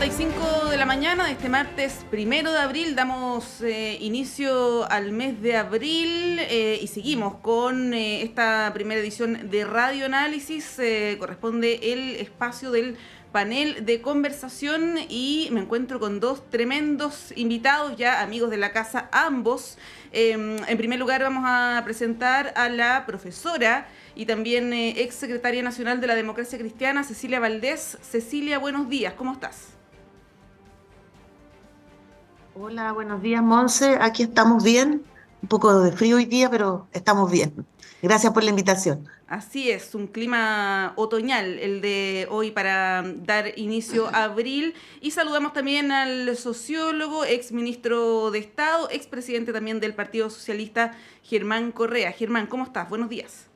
8:35 de la mañana de este martes 1 de abril damos inicio al mes de abril y seguimos con esta primera edición de Radio Análisis. Corresponde el espacio del panel de conversación y me encuentro con dos tremendos invitados, ya amigos de la casa ambos. En primer lugar vamos a presentar a la profesora y también ex secretaria nacional de la Democracia Cristiana, Cecilia Valdés. Cecilia, buenos días, ¿cómo estás? Hola, buenos días, Monse. Aquí estamos bien. Un poco de frío hoy día, pero estamos bien. Gracias por la invitación. Así es, un clima otoñal el de hoy para dar inicio a abril. Y saludamos también al sociólogo, ex ministro de Estado, ex presidente también del Partido Socialista, Germán Correa. Germán, ¿cómo estás? Buenos días.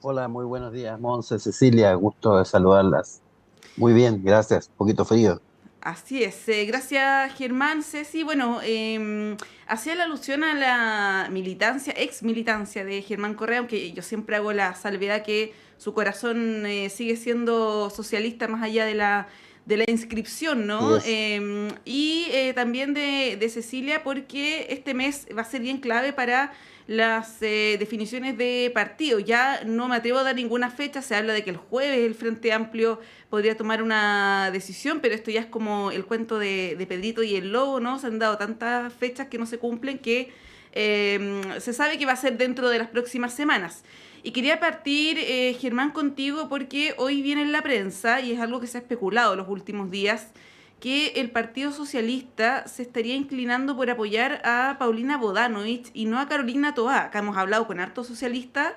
Hola, muy buenos días, Monse, Cecilia, gusto de saludarlas. Muy bien, gracias, un poquito frío. Así es, gracias Germán, Ceci. Bueno, hacía la alusión a la militancia, ex militancia de Germán Correa, aunque yo siempre hago la salvedad que su corazón sigue siendo socialista más allá de la inscripción, Sí ¿no? es. Y también de Cecilia, porque este mes va a ser bien clave para las definiciones de partido. Ya no me atrevo a dar ninguna fecha, se habla de que el jueves el Frente Amplio podría tomar una decisión, pero esto ya es como el cuento de Pedrito y el Lobo, ¿no? Se han dado tantas fechas que no se cumplen que se sabe que va a ser dentro de las próximas semanas. Y quería partir, Germán, contigo porque hoy viene en la prensa, y es algo que se ha especulado los últimos días, que el Partido Socialista se estaría inclinando por apoyar a Paulina Bodanovich y no a Carolina Toá. Acá hemos hablado con hartos socialistas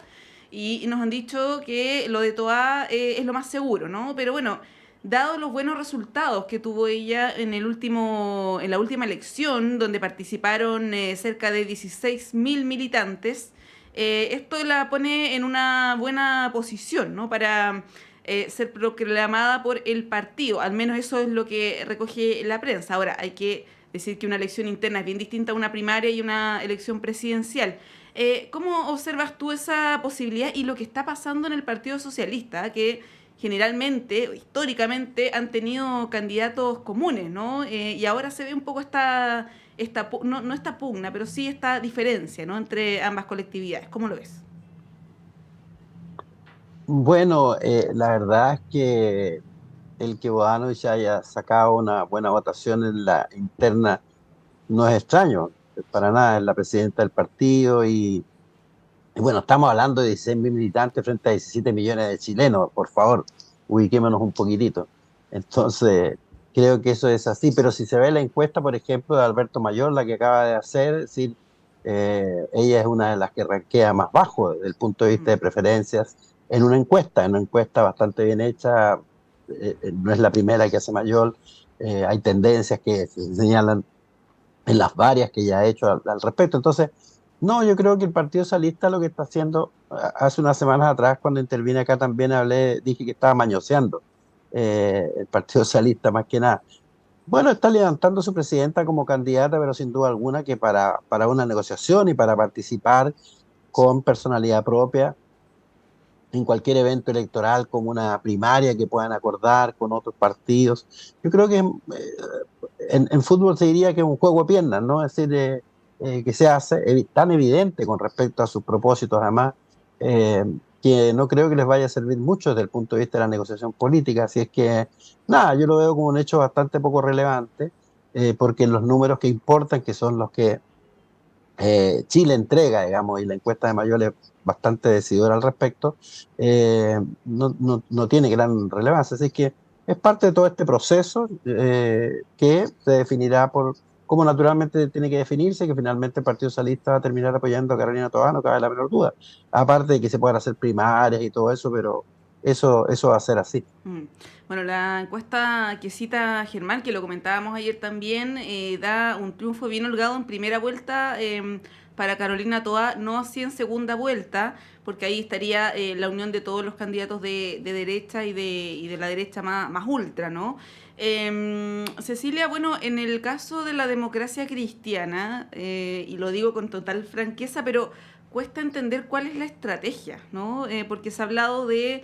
y nos han dicho que lo de Toá es lo más seguro, ¿no? Pero bueno, dado los buenos resultados que tuvo ella en la última elección, donde participaron cerca de 16.000 militantes, esto la pone en una buena posición, ¿no? Para ser proclamada por el partido. Al menos eso es lo que recoge la prensa. Ahora, hay que decir que una elección interna es bien distinta a una primaria y una elección presidencial. ¿Cómo observas tú esa posibilidad y lo que está pasando en el Partido Socialista, que generalmente, históricamente, han tenido candidatos comunes, ¿no? Y ahora se ve un poco no esta pugna, pero sí esta diferencia, ¿no? Entre ambas colectividades. ¿Cómo lo ves? Bueno, la verdad es que el que Bodanovich haya sacado una buena votación en la interna no es extraño, para nada, es la presidenta del partido y bueno, estamos hablando de 16.000 militantes frente a 17 millones de chilenos, por favor, ubiquémonos un poquitito. Entonces, creo que eso es así, pero si se ve la encuesta, por ejemplo, de Alberto Mayor, la que acaba de hacer, es decir, ella es una de las que rankea más bajo desde el punto de vista de Mm. preferencias en una encuesta bastante bien hecha, no es la primera que hace Mayor, hay tendencias que se señalan en las varias que ya ha hecho al respecto. Entonces, no, yo creo que el Partido Socialista lo que está haciendo, hace unas semanas atrás, cuando intervine acá también hablé, dije que estaba mañoseando el Partido Socialista más que nada. Bueno, está levantando a su presidenta como candidata, pero sin duda alguna que para una negociación y para participar con personalidad propia en cualquier evento electoral, como una primaria que puedan acordar con otros partidos. Yo creo que en fútbol se diría que es un juego de piernas, ¿no? Es decir, que se hace tan evidente con respecto a sus propósitos, además, eh, que no creo que les vaya a servir mucho desde el punto de vista de la negociación política. Así es que, nada, yo lo veo como un hecho bastante poco relevante, porque los números que importan, que son los que Chile entrega, digamos, y la encuesta de Mayor es bastante decidora al respecto, no tiene gran relevancia. Así que es parte de todo este proceso que se definirá por cómo naturalmente tiene que definirse, que finalmente el Partido Socialista va a terminar apoyando a Carolina Toá, no cabe la menor duda. Aparte de que se puedan hacer primarias y todo eso, pero eso va a ser así. Mm. Bueno, la encuesta que cita Germán, que lo comentábamos ayer también, da un triunfo bien holgado en primera vuelta para Carolina Toá, no así en segunda vuelta, porque ahí estaría la unión de todos los candidatos de derecha y de la derecha más ultra, ¿no? Cecilia, bueno, en el caso de la democracia cristiana, y lo digo con total franqueza, pero cuesta entender cuál es la estrategia, ¿no? Porque se ha hablado de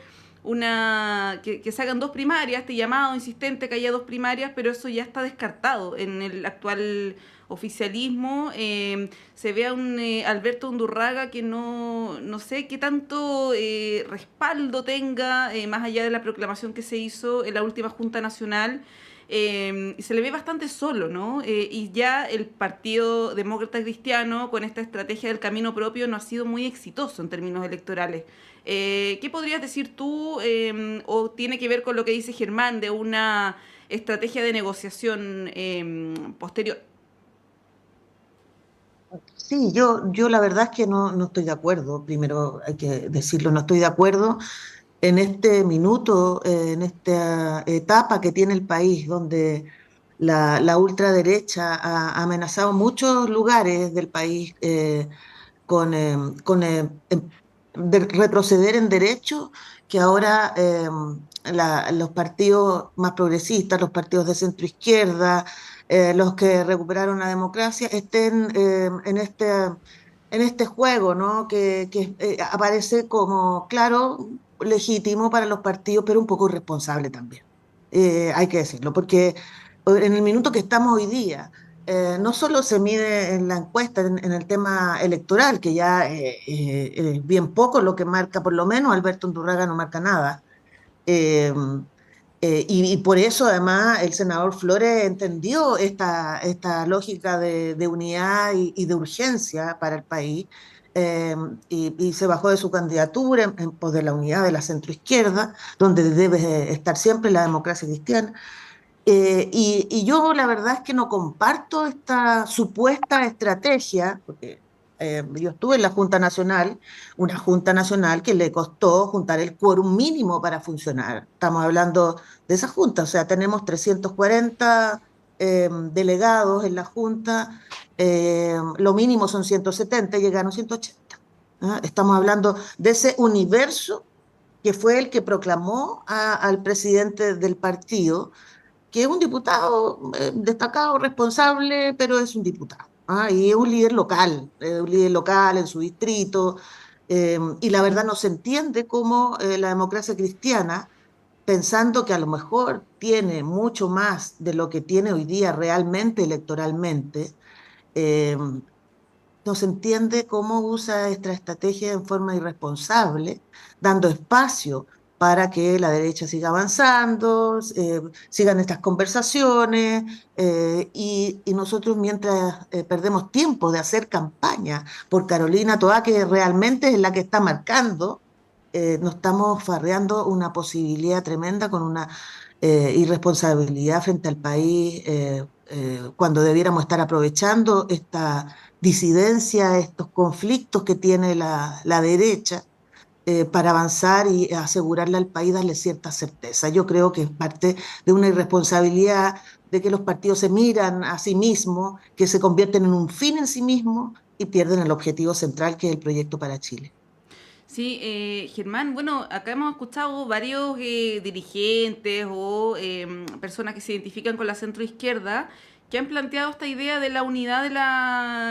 que se hagan 2 primarias, este llamado insistente que haya 2 primarias, pero eso ya está descartado en el actual oficialismo. Se ve a un Alberto Undurraga que no sé qué tanto respaldo tenga, más allá de la proclamación que se hizo en la última Junta Nacional. Y se le ve bastante solo, ¿no? Y ya el Partido Demócrata Cristiano, con esta estrategia del camino propio, no ha sido muy exitoso en términos electorales. ¿Qué podrías decir tú, o tiene que ver con lo que dice Germán, de una estrategia de negociación posterior? Sí, yo la verdad es que no estoy de acuerdo, primero hay que decirlo, no estoy de acuerdo en este minuto, en esta etapa que tiene el país, donde la ultraderecha ha amenazado muchos lugares del país con retroceder en derechos, que ahora los partidos más progresistas, los partidos de centro izquierda, los que recuperaron la democracia, estén en este juego, ¿no? Que aparece como, claro, legítimo para los partidos, pero un poco irresponsable también. Hay que decirlo, porque en el minuto que estamos hoy día, no solo se mide en la encuesta, en el tema electoral, que ya es bien poco lo que marca, por lo menos Alberto Undurraga no marca nada. Eh, y por eso además el senador Flores entendió esta lógica de unidad y de urgencia para el país, y se bajó de su candidatura en pos de la unidad de la centroizquierda, donde debe estar siempre la democracia cristiana. Y yo la verdad es que no comparto esta supuesta estrategia, porque yo estuve en la Junta Nacional, una Junta Nacional que le costó juntar el quórum mínimo para funcionar. Estamos hablando de esa Junta, o sea, tenemos 340 delegados en la Junta, lo mínimo son 170, llegaron 180. ¿Ah? Estamos hablando de ese universo que fue el que proclamó al presidente del partido, que es un diputado destacado, responsable, pero es un diputado. ¿Ah? Y es un líder local en su distrito, y la verdad no se entiende cómo la democracia cristiana, pensando que a lo mejor tiene mucho más de lo que tiene hoy día realmente electoralmente, eh, no se entiende cómo usa esta estrategia en forma irresponsable, dando espacio para que la derecha siga avanzando, sigan estas conversaciones, y nosotros mientras perdemos tiempo de hacer campaña por Carolina Toá, que realmente es la que está marcando, nos estamos farreando una posibilidad tremenda con una irresponsabilidad frente al país, cuando debiéramos estar aprovechando esta disidencia, estos conflictos que tiene la derecha, para avanzar y asegurarle al país, darle cierta certeza. Yo creo que es parte de una irresponsabilidad de que los partidos se miran a sí mismos, que se convierten en un fin en sí mismos y pierden el objetivo central, que es el proyecto para Chile. Sí, Germán, bueno, acá hemos escuchado varios dirigentes o personas que se identifican con la centroizquierda que han planteado esta idea de la unidad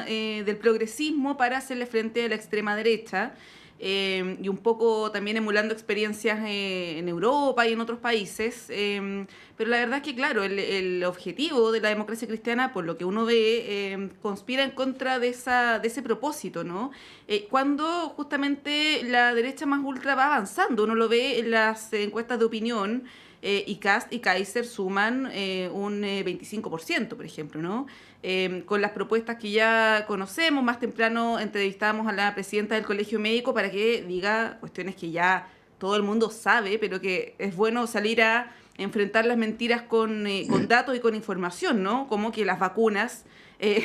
del progresismo para hacerle frente a la extrema derecha, y un poco también emulando experiencias en Europa y en otros países. Pero la verdad es que, claro, el objetivo de la democracia cristiana, por lo que uno ve, conspira en contra de ese propósito, ¿no? Cuando justamente la derecha más ultra va avanzando, uno lo ve en las encuestas de opinión, y Kast y Kaiser suman un 25%, por ejemplo, ¿no? Con las propuestas que ya conocemos. Más temprano entrevistamos a la presidenta del Colegio Médico para que diga cuestiones que ya todo el mundo sabe, pero que es bueno salir a enfrentar las mentiras con datos y con información, ¿no? Como que las vacunas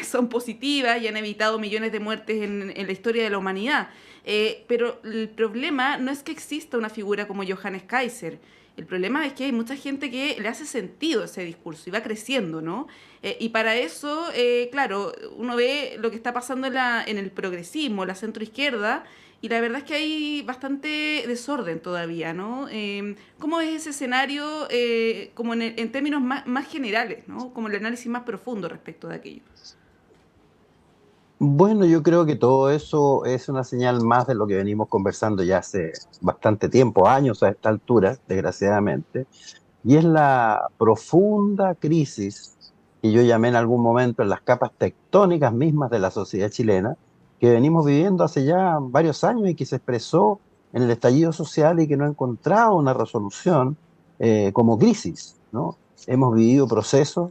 son positivas y han evitado millones de muertes en la historia de la humanidad. Pero el problema no es que exista una figura como Johannes Kaiser. El problema es que hay mucha gente que le hace sentido ese discurso y va creciendo, ¿no? Y para eso, claro, uno ve lo que está pasando en el progresismo, la centroizquierda, y la verdad es que hay bastante desorden todavía, ¿no? ¿Cómo es ese escenario, como en términos más generales, ¿no? Como el análisis más profundo respecto de aquello? Bueno, yo creo que todo eso es una señal más de lo que venimos conversando ya hace bastante tiempo, años a esta altura, desgraciadamente, y es la profunda crisis que yo llamé en algún momento en las capas tectónicas mismas de la sociedad chilena, que venimos viviendo hace ya varios años y que se expresó en el estallido social y que no ha encontrado una resolución como crisis, ¿no? Hemos vivido procesos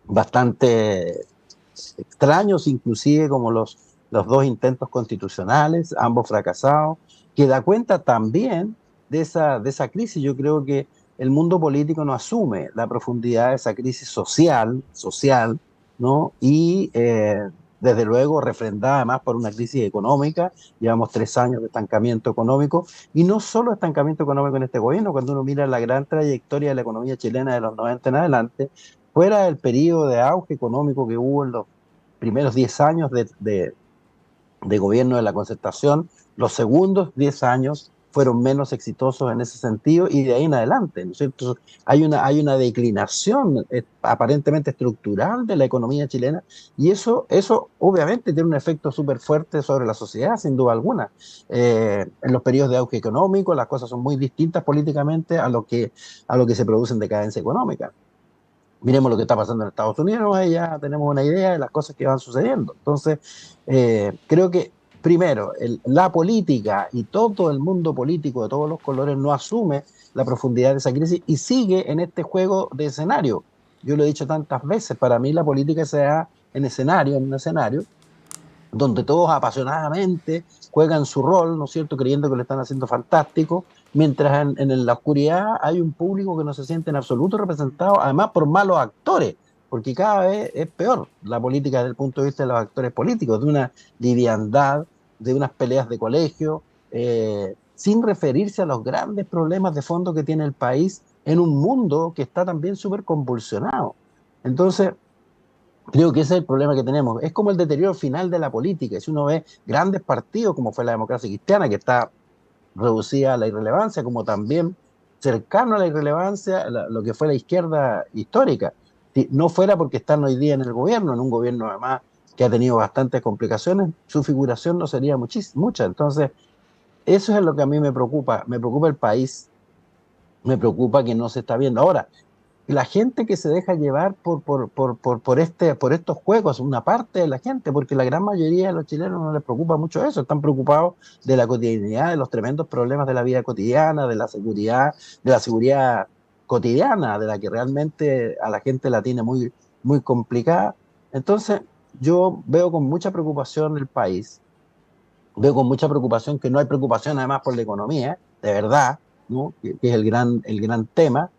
bastante extraños, inclusive como los dos intentos constitucionales, ambos fracasados, que da cuenta también de esa crisis. Yo creo que el mundo político no asume la profundidad de esa crisis social, ¿no? Y desde luego refrendada además por una crisis económica. Llevamos 3 años de estancamiento económico, y no solo estancamiento económico en este gobierno. Cuando uno mira la gran trayectoria de la economía chilena de los 90 en adelante, fuera del periodo de auge económico que hubo en los primeros 10 años de gobierno de la Concertación, los segundos 10 años fueron menos exitosos en ese sentido, y de ahí en adelante, ¿no es cierto? Hay una declinación aparentemente estructural de la economía chilena, y eso obviamente tiene un efecto súper fuerte sobre la sociedad, sin duda alguna. En los periodos de auge económico las cosas son muy distintas políticamente a lo que se produce en decadencia económica. Miremos lo que está pasando en Estados Unidos, ahí ya tenemos una idea de las cosas que van sucediendo. Entonces, creo que primero, la política y todo el mundo político de todos los colores no asume la profundidad de esa crisis y sigue en este juego de escenario. Yo lo he dicho tantas veces, para mí la política se da en un escenario donde todos apasionadamente juegan su rol, ¿no es cierto?, creyendo que lo están haciendo fantástico, mientras en la oscuridad hay un público que no se siente en absoluto representado, además por malos actores, porque cada vez es peor la política desde el punto de vista de los actores políticos, de una liviandad, de unas peleas de colegio, sin referirse a los grandes problemas de fondo que tiene el país en un mundo que está también súper convulsionado. Entonces, creo que ese es el problema que tenemos. Es como el deterioro final de la política. Si uno ve grandes partidos, como fue la democracia cristiana, que está reducida a la irrelevancia, como también cercano a la irrelevancia lo que fue la izquierda histórica. Si no fuera porque están hoy día en el gobierno, en un gobierno además que ha tenido bastantes complicaciones, su figuración no sería mucha. Entonces, eso es lo que a mí me preocupa. Me preocupa el país, me preocupa que no se está viendo. Ahora, la gente que se deja llevar por estos juegos, una parte de la gente, porque la gran mayoría de los chilenos no les preocupa mucho eso, están preocupados de la cotidianidad, de los tremendos problemas de la vida cotidiana, de la seguridad cotidiana, de la que realmente a la gente la tiene muy, muy complicada. Entonces, yo veo con mucha preocupación el país, veo con mucha preocupación que no hay preocupación además por la economía, de verdad, ¿no? Que es el gran tema,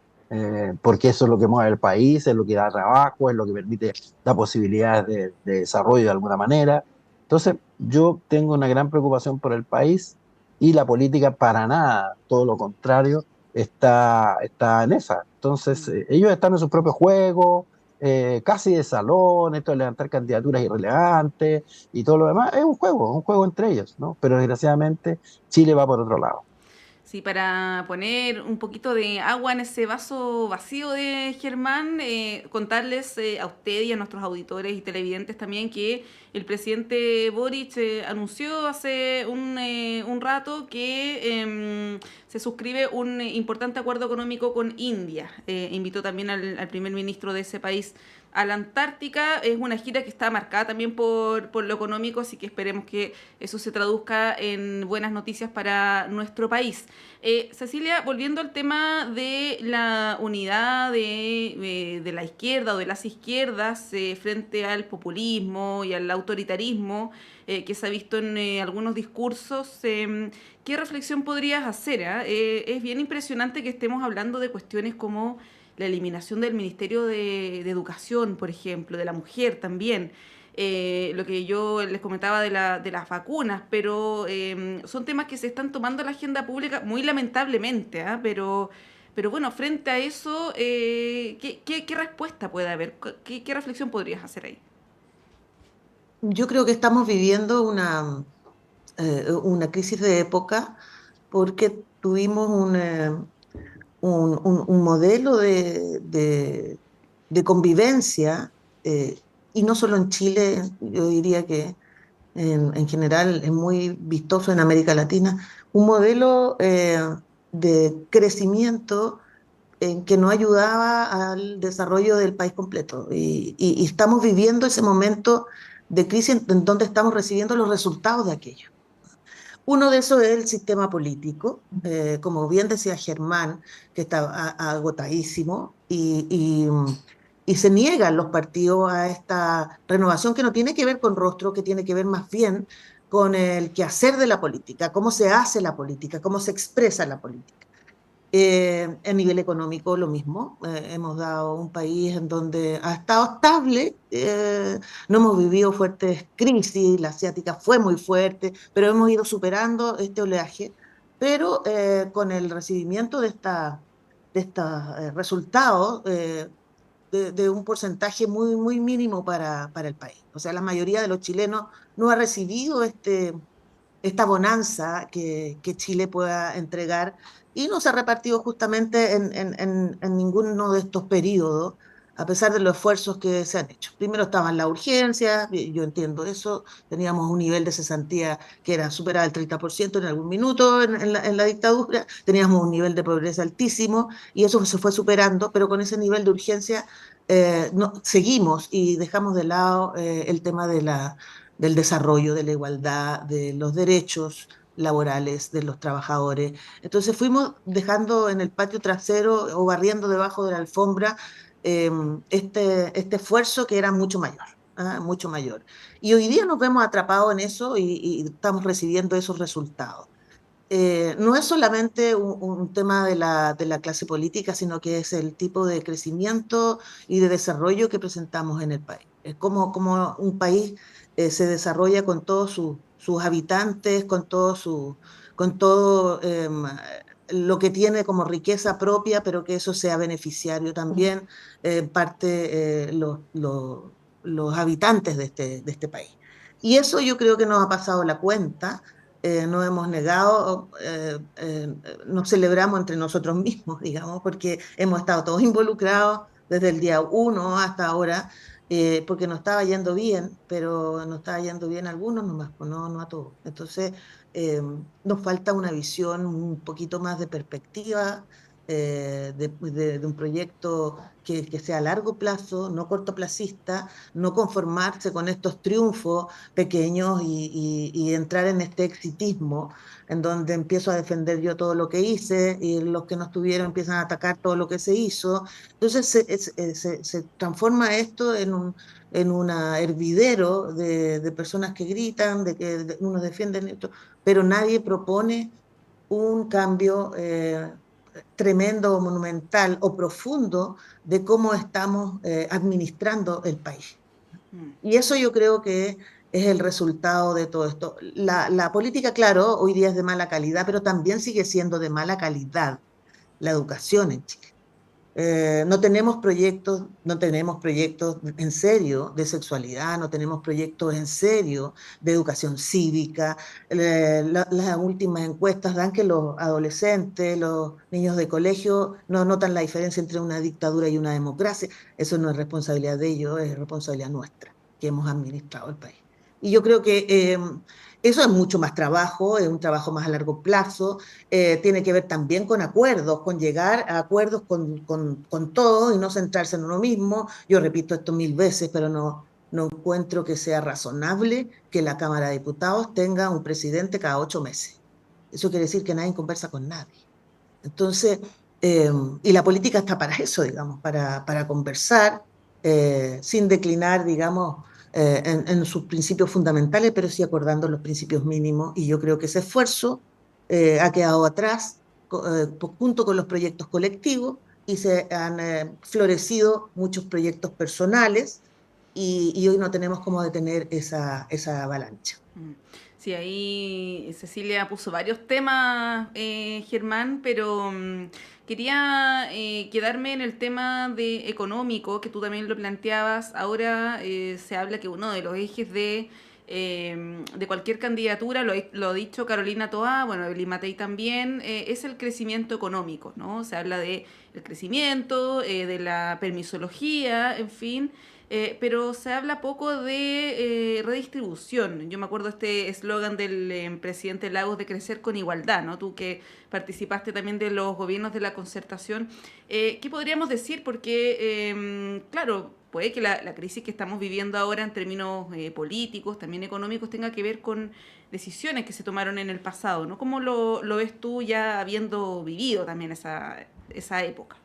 porque eso es lo que mueve el país, es lo que da trabajo, es lo que permite, da posibilidades de desarrollo de alguna manera. Entonces, yo tengo una gran preocupación por el país, y la política para nada, todo lo contrario, está en esa. Entonces, ellos están en sus propios juegos, casi de salón, esto de levantar candidaturas irrelevantes y todo lo demás, es un juego entre ellos, ¿no? Pero desgraciadamente Chile va por otro lado. Sí, para poner un poquito de agua en ese vaso vacío de Germán, contarles a usted y a nuestros auditores y televidentes también que el presidente Boric anunció hace un rato que se suscribe un importante acuerdo económico con India. Invitó también al primer ministro de ese país a la Antártica. Es una gira que está marcada también por lo económico, así que esperemos que eso se traduzca en buenas noticias para nuestro país. Cecilia, volviendo al tema de la unidad de la izquierda o de las izquierdas frente al populismo y al autoritarismo que se ha visto en algunos discursos, ¿qué reflexión podrías hacer? Es bien impresionante que estemos hablando de cuestiones como la eliminación del Ministerio de Educación, por ejemplo, de la mujer también. Lo que yo les comentaba de las vacunas, pero son temas que se están tomando en la agenda pública muy lamentablemente, ¿ah? Pero bueno, frente a eso, ¿qué respuesta puede haber? ¿Qué reflexión podrías hacer ahí? Yo creo que estamos viviendo una crisis de época porque tuvimos un modelo de convivencia y no solo en Chile, yo diría que en general es muy vistoso en América Latina, un modelo de crecimiento que no ayudaba al desarrollo del país completo. Y estamos viviendo ese momento de crisis en donde estamos recibiendo los resultados de aquello. Uno de esos es el sistema político, como bien decía Germán, que está agotadísimo y se niegan los partidos a esta renovación que no tiene que ver con rostro, que tiene que ver más bien con el quehacer de la política, cómo se hace la política, cómo se expresa la política. A nivel económico, lo mismo. Hemos dado un país en donde ha estado estable, no hemos vivido fuertes crisis, la asiática fue muy fuerte, pero hemos ido superando este oleaje. Pero con el recibimiento de estos resultados, de un porcentaje muy, muy mínimo para el país. O sea, la mayoría de los chilenos no ha recibido esta bonanza que Chile pueda entregar y no se ha repartido justamente en ninguno de estos periodos, a pesar de los esfuerzos que se han hecho. Primero estaban las urgencias, yo entiendo eso, teníamos un nivel de cesantía que era superaba el 30% en algún minuto en la dictadura, teníamos un nivel de pobreza altísimo y eso se fue superando, pero con ese nivel de urgencia no, seguimos y dejamos de lado el tema del desarrollo, de la igualdad, de los derechos laborales de los trabajadores. Entonces fuimos dejando en el patio trasero o barriendo debajo de la alfombra eh, este esfuerzo que era mucho mayor. Mucho mayor. Y hoy día nos vemos atrapados en eso y estamos recibiendo esos resultados. No es solamente un tema de la clase política, sino que es el tipo de crecimiento y de desarrollo que presentamos en el país. Es como un país se desarrolla con todos sus habitantes, con todo lo que tiene como riqueza propia, pero que eso sea beneficiario también, en parte los habitantes de este país. Y eso yo creo que nos ha pasado la cuenta. No hemos negado, nos celebramos entre nosotros mismos, digamos, porque hemos estado todos involucrados desde el día uno hasta ahora, porque nos estaba yendo bien, pero nos estaba yendo bien a algunos nomás, pues no a todos. Entonces, nos falta una visión un poquito más de perspectiva, de un proyecto que sea a largo plazo, no cortoplacista, no conformarse con estos triunfos pequeños y entrar en este exitismo en donde empiezo a defender yo todo lo que hice y los que no estuvieron empiezan a atacar todo lo que se hizo. Entonces se transforma esto en una hervidero de personas que gritan, de que unos defienden esto, pero nadie propone un cambio tremendo o monumental o profundo de cómo estamos administrando el país. Mm. Y eso yo creo que es el resultado de todo esto. La política, claro, hoy día es de mala calidad, pero también sigue siendo de mala calidad la educación en Chile. No tenemos proyectos en serio de sexualidad, no tenemos proyectos en serio de educación cívica. Las últimas encuestas dan que los adolescentes, los niños de colegio no notan la diferencia entre una dictadura y una democracia. Eso no es responsabilidad de ellos, es responsabilidad nuestra, que hemos administrado el país. Y yo creo que eso es mucho más trabajo, es un trabajo más a largo plazo, tiene que ver también con acuerdos, con llegar a acuerdos con todos y no centrarse en uno mismo. Yo repito esto 1000 veces, pero no encuentro que sea razonable que la Cámara de Diputados tenga un presidente cada 8 meses. Eso quiere decir que nadie conversa con nadie. Entonces, y la política está para eso, digamos, para conversar sin declinar, digamos, en sus principios fundamentales, pero sí acordando los principios mínimos. Y yo creo que ese esfuerzo ha quedado atrás junto con los proyectos colectivos y se han florecido muchos proyectos personales y hoy no tenemos cómo detener esa avalancha. Mm. Sí, ahí Cecilia puso varios temas, Germán, pero quería quedarme en el tema de económico, que tú también lo planteabas. Ahora se habla que uno de los ejes de cualquier candidatura, lo ha dicho Carolina Toá, bueno, Evelyn Matei también, es el crecimiento económico, ¿no? Se habla de el crecimiento, de la permisología, en fin, pero se habla poco de redistribución. Yo me acuerdo este eslogan del presidente Lagos de crecer con igualdad, ¿no? Tú que participaste también de los gobiernos de la concertación, ¿qué podríamos decir? Porque, claro, puede que la crisis que estamos viviendo ahora en términos políticos, también económicos, tenga que ver con decisiones que se tomaron en el pasado, ¿no? ¿Cómo lo ves tú ya habiendo vivido también esa época?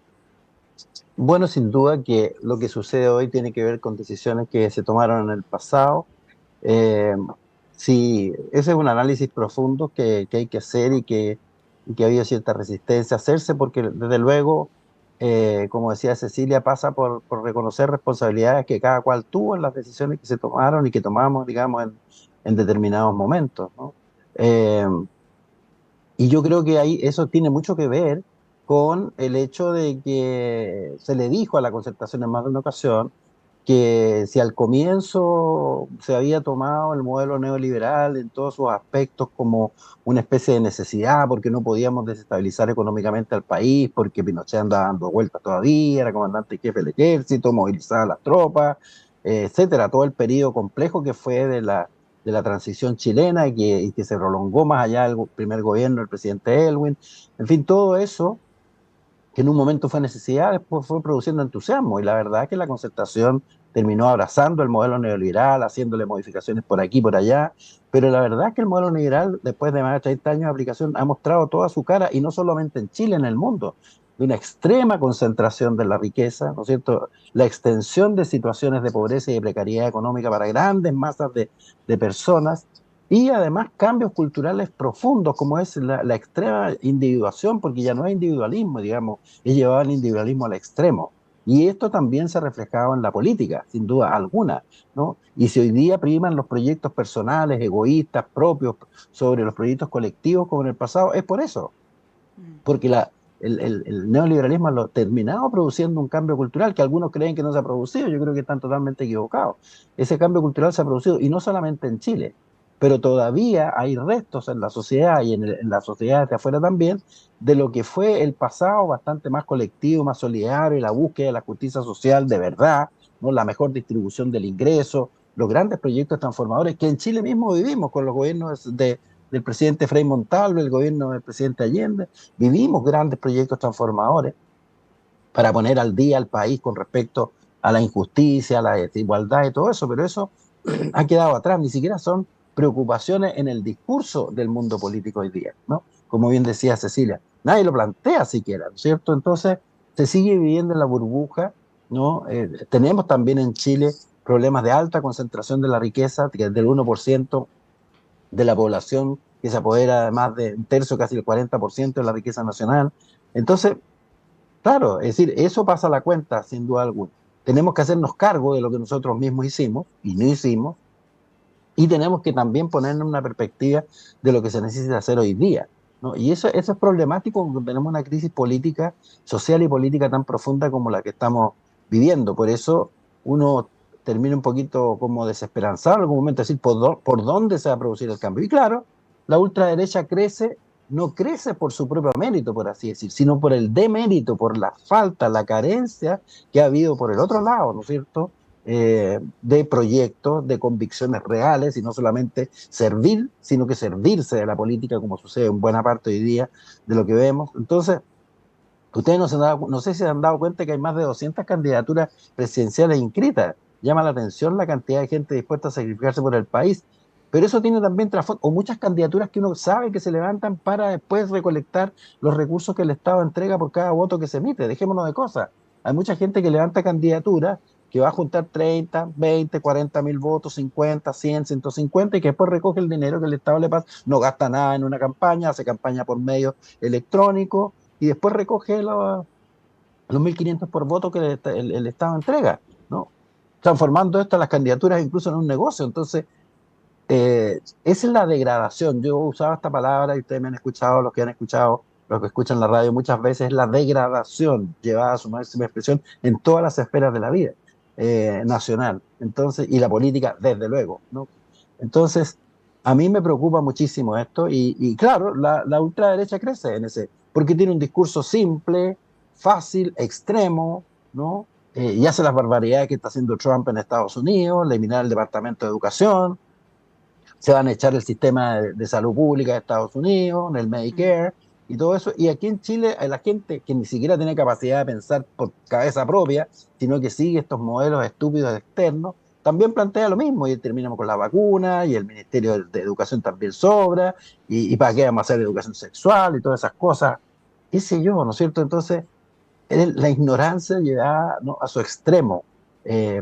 Bueno, sin duda que lo que sucede hoy tiene que ver con decisiones que se tomaron en el pasado. Eh, sí, ese es un análisis profundo que hay que hacer y que ha habido cierta resistencia a hacerse, porque desde luego, como decía Cecilia, pasa por reconocer responsabilidades que cada cual tuvo en las decisiones que se tomaron y que tomamos, digamos, en determinados momentos, ¿no? Eh, y yo creo que ahí eso tiene mucho que ver con el hecho de que se le dijo a la Concertación en más de una ocasión que si al comienzo se había tomado el modelo neoliberal en todos sus aspectos como una especie de necesidad, porque no podíamos desestabilizar económicamente al país, porque Pinochet andaba dando vueltas todavía, era comandante y jefe del ejército, movilizaba las tropas, etcétera, todo el periodo complejo que fue de la transición chilena y que se prolongó más allá del primer gobierno del presidente Elwin, en fin, todo eso que en un momento fue necesidad, después fue produciendo entusiasmo, y la verdad es que la Concertación terminó abrazando el modelo neoliberal, haciéndole modificaciones por aquí y por allá, pero la verdad es que el modelo neoliberal, después de más de 30 años de aplicación, ha mostrado toda su cara, y no solamente en Chile, en el mundo, de una extrema concentración de la riqueza, ¿no es cierto?, la extensión de situaciones de pobreza y de precariedad económica para grandes masas de personas, y además cambios culturales profundos, como es la extrema individuación, porque ya no es individualismo, digamos, es llevar el individualismo al extremo. Y esto también se ha reflejado en la política, sin duda alguna, ¿no? Y si hoy día priman los proyectos personales, egoístas, propios, sobre los proyectos colectivos como en el pasado, es por eso, porque el neoliberalismo ha terminado produciendo un cambio cultural que algunos creen que no se ha producido. Yo creo que están totalmente equivocados. Ese cambio cultural se ha producido, y no solamente en Chile, pero todavía hay restos en la sociedad y en las sociedades de afuera también, de lo que fue el pasado bastante más colectivo, más solidario, y la búsqueda de la justicia social de verdad, ¿no? La mejor distribución del ingreso, los grandes proyectos transformadores que en Chile mismo vivimos con los gobiernos del presidente Frei Montalva, el gobierno del presidente Allende. Vivimos grandes proyectos transformadores para poner al día al país con respecto a la injusticia, a la desigualdad y todo eso, pero eso ha quedado atrás. Ni siquiera son preocupaciones en el discurso del mundo político hoy día, ¿no? Como bien decía Cecilia, nadie lo plantea siquiera, ¿no es cierto? Entonces se sigue viviendo en la burbuja, ¿no? Tenemos también en Chile problemas de alta concentración de la riqueza, que es del 1% de la población, que se apodera de más de un tercio, casi el 40% de la riqueza nacional. Entonces, claro, es decir, eso pasa a la cuenta, sin duda alguna. Tenemos que hacernos cargo de lo que nosotros mismos hicimos y no hicimos, y tenemos que también ponernos una perspectiva de lo que se necesita hacer hoy día, ¿no? Y eso es problemático cuando tenemos una crisis política, social y política tan profunda como la que estamos viviendo. Por eso uno termina un poquito como desesperanzado en algún momento, decir, ¿por dónde se va a producir el cambio? Y claro, la ultraderecha crece, no crece por su propio mérito, por así decir, sino por el demérito, por la falta, la carencia que ha habido por el otro lado, ¿no es cierto?, de proyectos, de convicciones reales, y no solamente servir, sino que servirse de la política, como sucede en buena parte hoy día de lo que vemos. Entonces, ustedes no sé si se han dado cuenta que hay más de 200 candidaturas presidenciales inscritas. Llama la atención la cantidad de gente dispuesta a sacrificarse por el país, pero eso tiene también trasfondo, o muchas candidaturas que uno sabe que se levantan para después recolectar los recursos que el Estado entrega por cada voto que se emite. Dejémonos de cosas. Hay mucha gente que levanta candidaturas que va a juntar 30, 20, 40 mil votos, 50, 100, 150, y que después recoge el dinero que el Estado le pasa, no gasta nada en una campaña, hace campaña por medio electrónico, y después recoge los 1.500 por voto que el Estado entrega, ¿no? Transformando esto, las candidaturas, incluso en un negocio. Entonces, esa es la degradación. Yo usaba esta palabra, y ustedes me han escuchado, los que han escuchado, los que escuchan la radio muchas veces, es la degradación llevada a su máxima expresión en todas las esferas de la vida nacional. Entonces, y la política, desde luego, ¿no? Entonces, a mí me preocupa muchísimo esto, y claro, la ultraderecha crece en ese, porque tiene un discurso simple, fácil, extremo, ¿no? Y hace las barbaridades que está haciendo Trump en Estados Unidos, eliminar el Departamento de Educación, se van a echar el sistema de salud pública de Estados Unidos, el Medicare y todo eso. Y aquí en Chile, la gente que ni siquiera tiene capacidad de pensar por cabeza propia, sino que sigue estos modelos estúpidos externos, también plantea lo mismo. Y terminamos con la vacuna, y el Ministerio de Educación también sobra, y para qué vamos a hacer educación sexual y todas esas cosas. Qué sé yo, ¿no es cierto? Entonces, la ignorancia llega, ¿no?, a su extremo.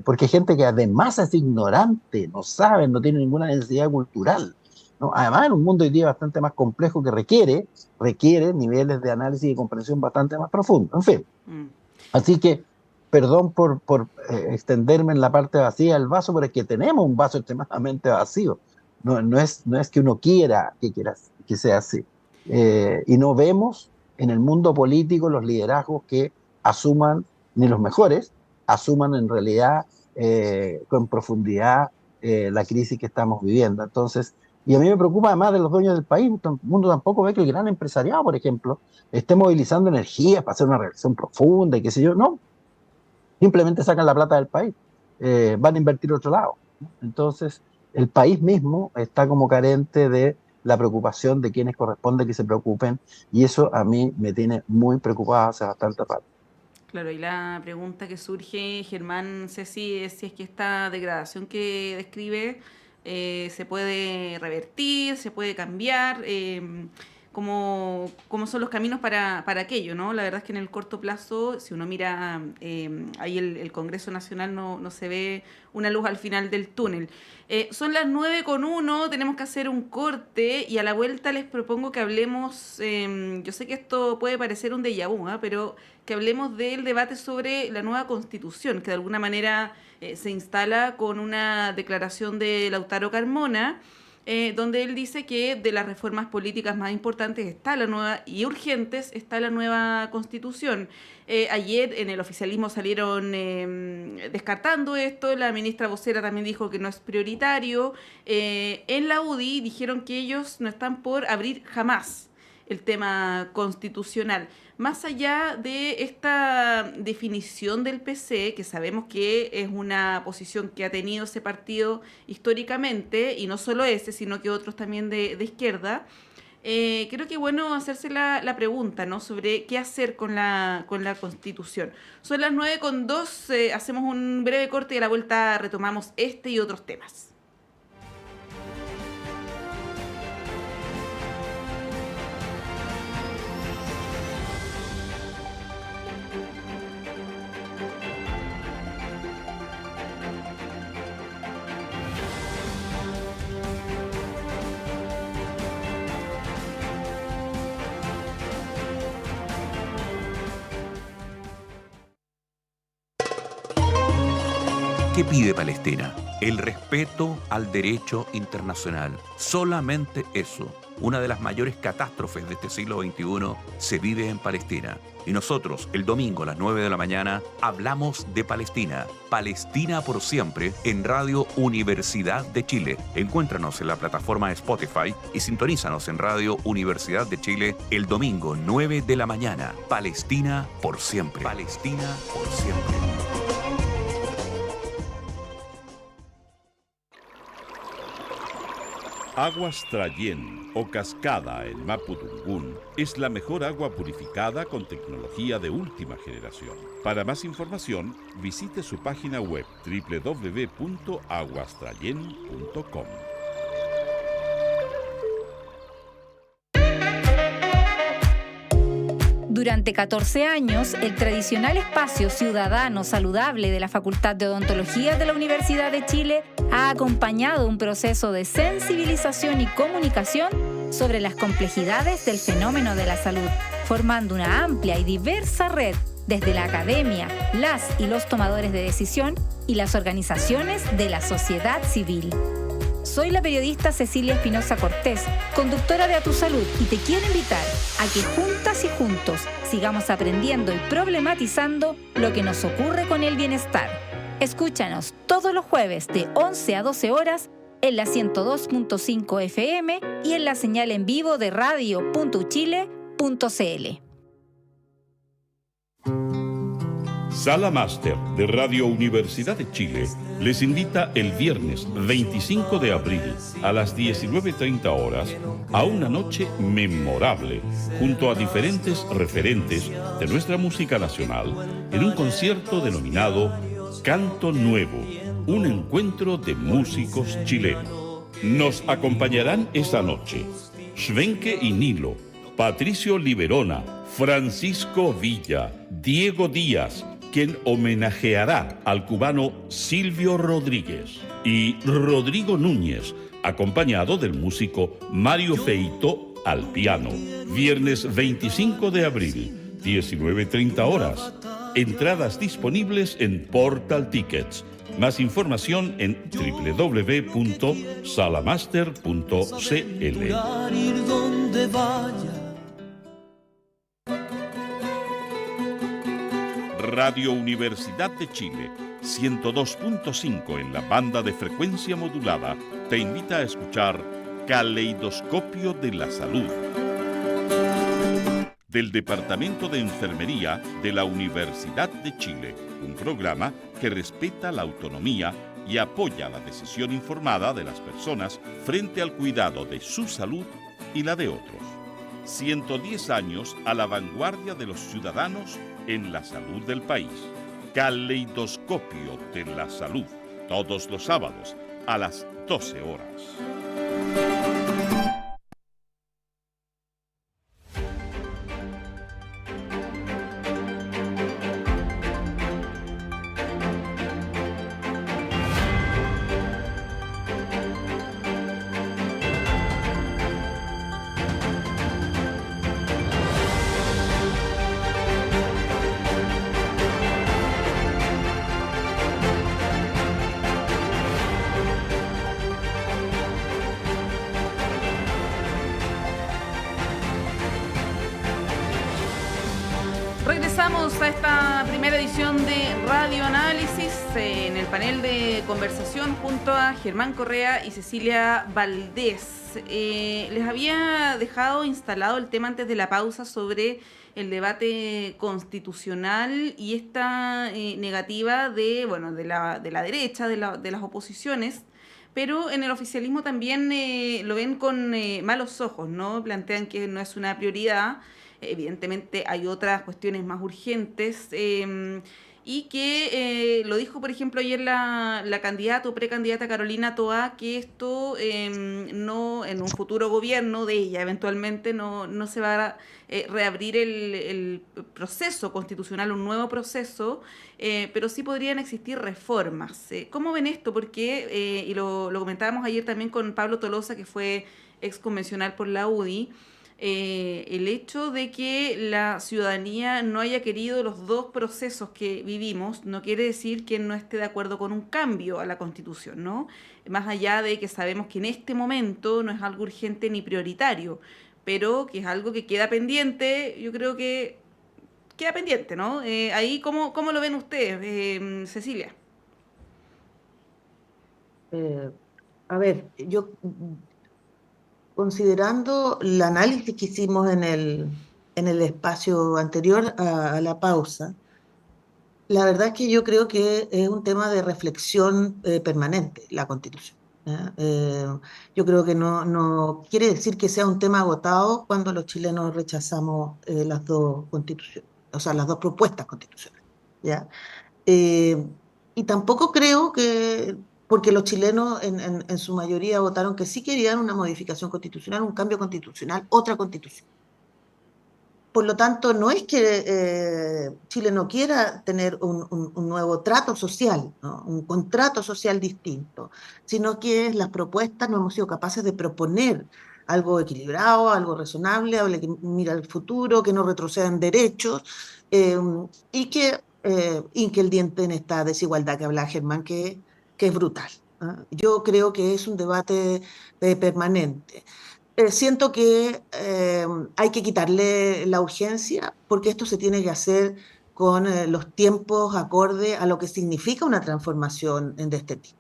Porque hay gente que además es ignorante, no sabe, no tiene ninguna necesidad cultural, ¿no? Además, en un mundo hoy día bastante más complejo que requiere niveles de análisis y comprensión bastante más profundos. En fin, así que, perdón por extenderme en la parte vacía del vaso, pero es que tenemos un vaso extremadamente vacío. No es que uno quiera que sea así. Y no vemos en el mundo político los liderazgos que asuman, ni los mejores, asuman en realidad con profundidad la crisis que estamos viviendo. Entonces, y a mí me preocupa además de los dueños del país. El mundo tampoco ve que el gran empresariado, por ejemplo, esté movilizando energías para hacer una reflexión profunda y qué sé yo. No, simplemente sacan la plata del país, van a invertir a otro lado, ¿no? Entonces, el país mismo está como carente de la preocupación de quienes corresponde que se preocupen, y eso a mí me tiene muy preocupado hace bastante rato. Claro, y la pregunta que surge, Germán, Ceci, es si es que esta degradación que describe se puede revertir, se puede cambiar, cómo son los caminos para aquello, ¿no? La verdad es que en el corto plazo, si uno mira ahí el Congreso Nacional, no se ve una luz al final del túnel. Son las 9:01, tenemos que hacer un corte y a la vuelta les propongo que hablemos, yo sé que esto puede parecer un déjà vu, pero que hablemos del debate sobre la nueva Constitución, que de alguna manera se instala con una declaración de Lautaro Carmona, donde él dice que de las reformas políticas más importantes está la nueva y urgentes está la nueva Constitución. Ayer en el oficialismo salieron descartando esto, la ministra vocera también dijo que no es prioritario. En la UDI dijeron que ellos no están por abrir jamás el tema constitucional. Más allá de esta definición del PC, que sabemos que es una posición que ha tenido ese partido históricamente, y no solo ese, sino que otros también de izquierda, creo que es bueno hacerse la pregunta, ¿no?, sobre qué hacer con la Constitución. Son las 9:02, hacemos un breve corte y a la vuelta retomamos este y otros temas. ¿Qué pide Palestina? El respeto al derecho internacional. Solamente eso. Una de las mayores catástrofes de este siglo XXI se vive en Palestina. Y nosotros, el domingo a las 9 de la mañana, hablamos de Palestina. Palestina por siempre en Radio Universidad de Chile. Encuéntranos en la plataforma Spotify y sintonízanos en Radio Universidad de Chile el domingo 9 de la mañana. Palestina por siempre. Palestina por siempre. Aguas Trayén o Cascada en Mapudungún es la mejor agua purificada con tecnología de última generación. Para más información, visite su página web www.aguastrayen.com. Durante 14 años, el tradicional espacio ciudadano saludable de la Facultad de Odontología de la Universidad de Chile ha acompañado un proceso de sensibilización y comunicación sobre las complejidades del fenómeno de la salud, formando una amplia y diversa red desde la academia, las y los tomadores de decisión y las organizaciones de la sociedad civil. Soy la periodista Cecilia Espinosa Cortés, conductora de A Tu Salud, y te quiero invitar a que juntas y juntos sigamos aprendiendo y problematizando lo que nos ocurre con el bienestar. Escúchanos todos los jueves de 11 a 12 horas en la 102.5 FM y en la señal en vivo de radio.uchile.cl. Sala Máster de Radio Universidad de Chile les invita el viernes 25 de abril a las 19:30 horas a una noche memorable junto a diferentes referentes de nuestra música nacional en un concierto denominado Canto Nuevo, un encuentro de músicos chilenos. Nos acompañarán esa noche Schwenke y Nilo, Patricio Liberona, Francisco Villa, Diego Díaz, quien homenajeará al cubano Silvio Rodríguez, y Rodrigo Núñez, acompañado del músico Mario Feito al piano. Viernes 25 de abril, 19:30 horas. Entradas disponibles en Portal Tickets. Más información en www.salamaster.cl. Radio Universidad de Chile, 102.5 en la banda de frecuencia modulada, te invita a escuchar Caleidoscopio de la Salud, del Departamento de Enfermería de la Universidad de Chile, un programa que respeta la autonomía y apoya la decisión informada de las personas frente al cuidado de su salud y la de otros. 110 años a la vanguardia de los ciudadanos en la salud del país. Caleidoscopio de la Salud, todos los sábados a las 12 horas. Regresamos a esta primera edición de Radio Análisis en el panel de conversación junto a Germán Correa y Cecilia Valdés. Les había dejado instalado el tema antes de la pausa sobre el debate constitucional y esta negativa de la derecha, de las oposiciones, pero en el oficialismo también lo ven con malos ojos, ¿no? Plantean que no es una prioridad. Evidentemente hay otras cuestiones más urgentes y que lo dijo, por ejemplo, ayer la candidata o precandidata Carolina Toá, que esto no, en un futuro gobierno de ella eventualmente no se va a reabrir el proceso constitucional, un nuevo proceso, pero sí podrían existir reformas. ¿Cómo ven esto? Porque, y lo comentábamos ayer también con Pablo Tolosa, que fue ex convencional por la UDI, el hecho de que la ciudadanía no haya querido los dos procesos que vivimos no quiere decir que no esté de acuerdo con un cambio a la Constitución, ¿no? Más allá de que sabemos que en este momento no es algo urgente ni prioritario, pero que es algo que queda pendiente, yo creo que queda pendiente, ¿no? Ahí, ¿cómo lo ven ustedes, Cecilia? A ver, yo... Considerando el análisis que hicimos en el espacio anterior a la pausa, la verdad es que yo creo que es un tema de reflexión permanente, la Constitución. Yo creo que no quiere decir que sea un tema agotado cuando los chilenos rechazamos las dos constituciones, o sea, las dos propuestas constitucionales, ¿ya? Y tampoco creo que, porque los chilenos en su mayoría votaron que sí querían una modificación constitucional, un cambio constitucional, otra constitución. Por lo tanto, no es que Chile no quiera tener un nuevo trato social, ¿no? Un contrato social distinto, sino que las propuestas no hemos sido capaces de proponer algo equilibrado, algo razonable, algo que mira al futuro, que no retroceda en derechos y que el diente en esta desigualdad que habla Germán, que es brutal. Yo creo que es un debate permanente. Siento que hay que quitarle la urgencia porque esto se tiene que hacer con los tiempos acorde a lo que significa una transformación de este tipo.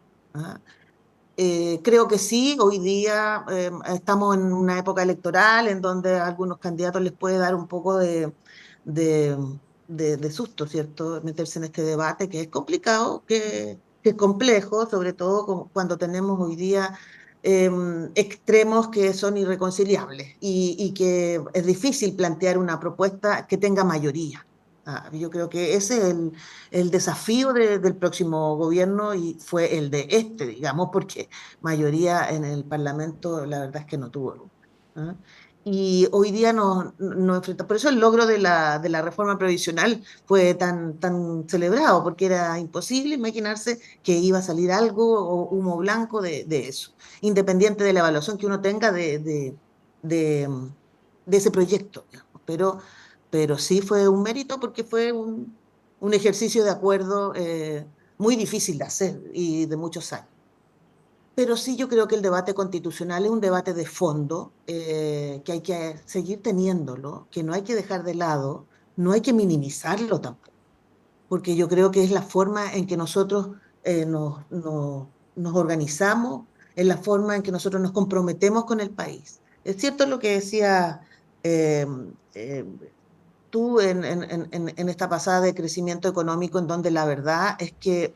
Creo que sí, hoy día estamos en una época electoral en donde a algunos candidatos les puede dar un poco de de susto, ¿cierto? Meterse en este debate que es complicado, que es complejo, sobre todo cuando tenemos hoy día extremos que son irreconciliables y que es difícil plantear una propuesta que tenga mayoría. Yo creo que ese es el desafío del próximo gobierno y fue el de este, digamos, porque mayoría en el Parlamento la verdad es que no tuvo nunca. ¿Ah? Y hoy día nos enfrentamos. Por eso el logro de la reforma previsional fue tan celebrado, porque era imposible imaginarse que iba a salir algo o humo blanco de eso, independiente de la evaluación que uno tenga de, de ese proyecto, digamos. Pero sí fue un mérito porque fue un ejercicio de acuerdo muy difícil de hacer y de muchos años. Pero sí yo creo que el debate constitucional es un debate de fondo, que hay que seguir teniéndolo, que no hay que dejar de lado, no hay que minimizarlo tampoco, porque yo creo que es la forma en que nosotros nos organizamos, es la forma en que nosotros nos comprometemos con el país. Es cierto lo que decía eh, eh, tú en esta pasada de crecimiento económico, en donde la verdad es que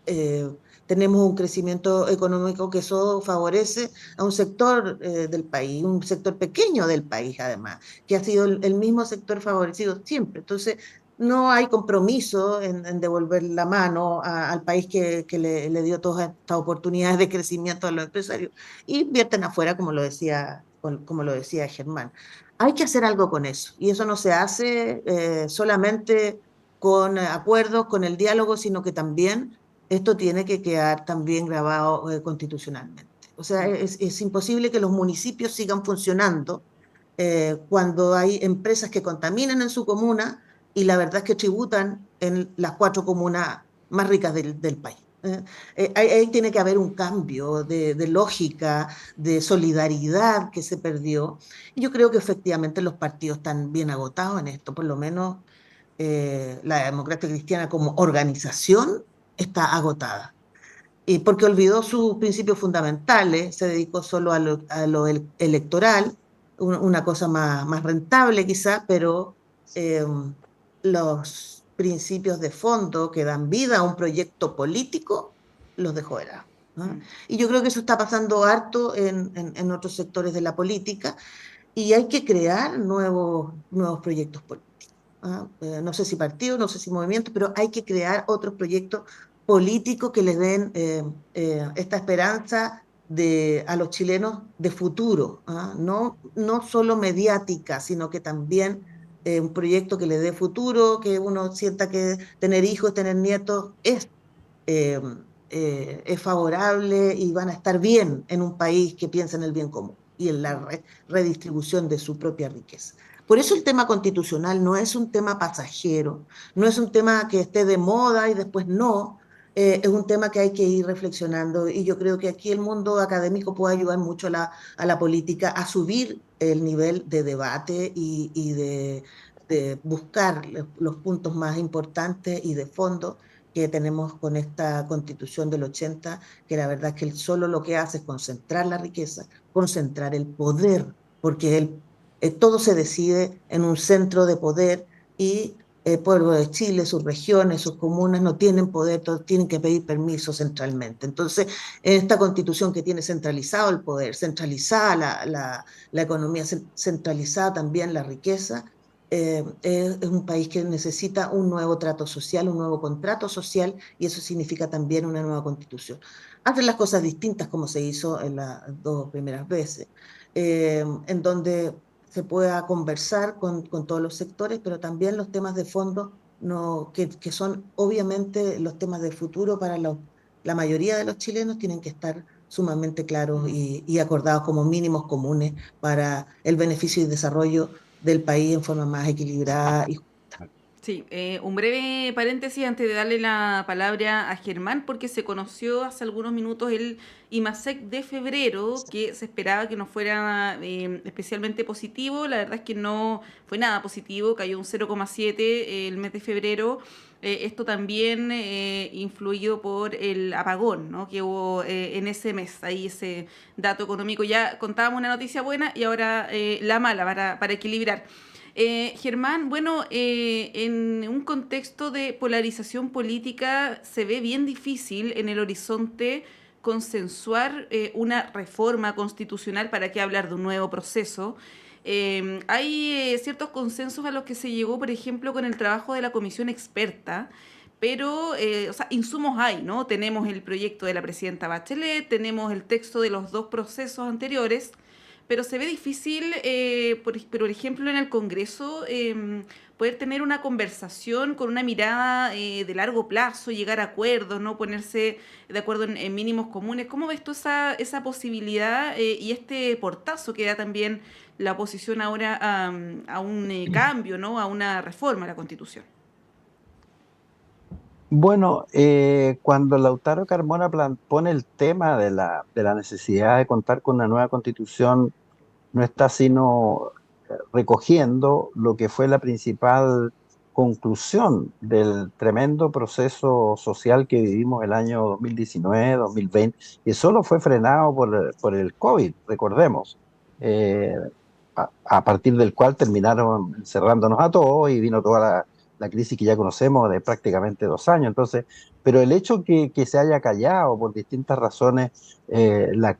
eh, tenemos un crecimiento económico que eso favorece a un sector del país, un sector pequeño del país además, que ha sido el mismo sector favorecido siempre. Entonces, no hay compromiso en devolver la mano al país que le dio todas estas oportunidades de crecimiento a los empresarios. Y invierten afuera, como lo decía Germán. Hay que hacer algo con eso, y eso no se hace solamente con acuerdos, con el diálogo, sino que también esto tiene que quedar también grabado constitucionalmente. O sea, es imposible que los municipios sigan funcionando cuando hay empresas que contaminan en su comuna y la verdad es que tributan en las 4 comunas más ricas del país. Ahí tiene que haber un cambio de lógica, de solidaridad que se perdió. Y yo creo que efectivamente los partidos están bien agotados en esto, por lo menos la Democracia Cristiana como organización está agotada. Y porque olvidó sus principios fundamentales, se dedicó solo a lo electoral, una cosa más rentable quizás, pero eh, los principios de fondo que dan vida a un proyecto político los dejó de lado, ¿no? Y yo creo que eso está pasando harto en otros sectores de la política y hay que crear nuevos proyectos políticos. No sé si partidos, no sé si movimientos, pero hay que crear otros proyectos políticos que les den esta esperanza a los chilenos de futuro, no solo mediática, sino que también un proyecto que les dé futuro, que uno sienta que tener hijos, tener nietos eh, es favorable y van a estar bien en un país que piensa en el bien común y en la redistribución de su propia riqueza. Por eso el tema constitucional no es un tema pasajero, no es un tema que esté de moda y después no, es un tema que hay que ir reflexionando y yo creo que aquí el mundo académico puede ayudar mucho a la política a subir el nivel de debate y de buscar los puntos más importantes y de fondo que tenemos con esta constitución del 80, que la verdad es que solo lo que hace es concentrar la riqueza, concentrar el poder, porque todo se decide en un centro de poder y el pueblo de Chile, sus regiones, sus comunas no tienen poder, todos tienen que pedir permiso centralmente. Entonces, esta constitución que tiene centralizado el poder, centralizada la economía, centralizada también la riqueza, es un país que necesita un nuevo trato social, un nuevo contrato social, y eso significa también una nueva constitución. Hacer las cosas distintas como se hizo en las 2 primeras veces, en donde se pueda conversar con todos los sectores, pero también los temas de fondo que son obviamente los temas de futuro para la mayoría de los chilenos tienen que estar sumamente claros y acordados como mínimos comunes para el beneficio y desarrollo del país en forma más equilibrada y justa. Sí, un breve paréntesis antes de darle la palabra a Germán, porque se conoció hace algunos minutos el IMASEC de febrero, que se esperaba que no fuera especialmente positivo. La verdad es que no fue nada positivo, cayó un 0,7 el mes de febrero. Esto también influido por el apagón, ¿no?, que hubo en ese mes, ahí ese dato económico. Ya contábamos una noticia buena y ahora la mala para equilibrar. Germán, bueno, en un contexto de polarización política se ve bien difícil en el horizonte consensuar una reforma constitucional, para qué hablar de un nuevo proceso. Hay ciertos consensos a los que se llegó, por ejemplo, con el trabajo de la comisión experta, pero, o sea, insumos hay, ¿no? Tenemos el proyecto de la presidenta Bachelet, tenemos el texto de los dos procesos anteriores, pero se ve difícil, por ejemplo, en el Congreso, poder tener una conversación con una mirada de largo plazo, llegar a acuerdos, ¿no? Ponerse de acuerdo en mínimos comunes. ¿Cómo ves tú esa posibilidad y este portazo que da también la oposición ahora a un cambio, ¿no? A una reforma a la Constitución? Bueno, cuando Lautaro Carmona pone el tema de la necesidad de contar con una nueva constitución, no está sino recogiendo lo que fue la principal conclusión del tremendo proceso social que vivimos el año 2019, 2020, que solo fue frenado por el COVID, recordemos, eh, a partir del cual terminaron encerrándonos a todos y vino toda la crisis que ya conocemos de prácticamente 2 años. Entonces, pero el hecho que se haya callado por distintas razones la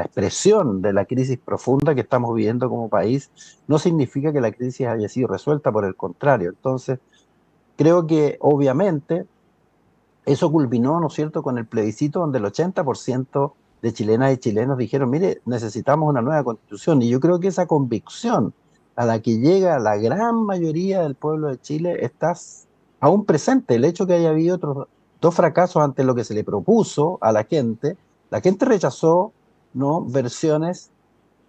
expresión de la crisis profunda que estamos viviendo como país no significa que la crisis haya sido resuelta, por el contrario. Entonces, creo que obviamente eso culminó, ¿no es cierto?, con el plebiscito donde el 80% de chilenas y chilenos dijeron, mire, necesitamos una nueva constitución. Y yo creo que esa convicción a la que llega la gran mayoría del pueblo de Chile está aún presente. El hecho que haya habido otros dos fracasos ante lo que se le propuso a la gente rechazó, ¿no?, versiones.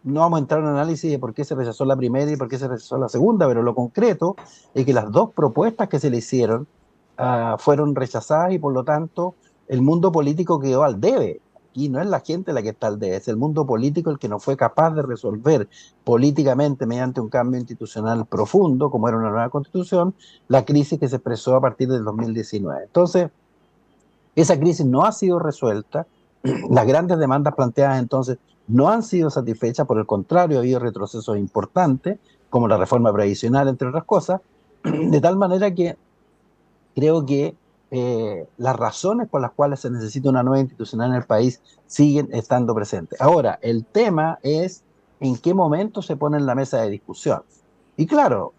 No vamos a entrar en un análisis de por qué se rechazó la primera y por qué se rechazó la segunda, pero lo concreto es que las dos propuestas que se le hicieron fueron rechazadas y por lo tanto el mundo político quedó al debe. Aquí no es la gente la que está al debe, es el mundo político el que no fue capaz de resolver políticamente mediante un cambio institucional profundo, como era una nueva constitución, la crisis que se expresó a partir del 2019. Entonces, esa crisis no ha sido resuelta, las grandes demandas planteadas entonces no han sido satisfechas, por el contrario, ha habido retrocesos importantes, como la reforma previsional, entre otras cosas, de tal manera que creo que las razones por las cuales se necesita una nueva institucional en el país siguen estando presentes. Ahora, el tema es en qué momento se pone en la mesa de discusión. Y claro,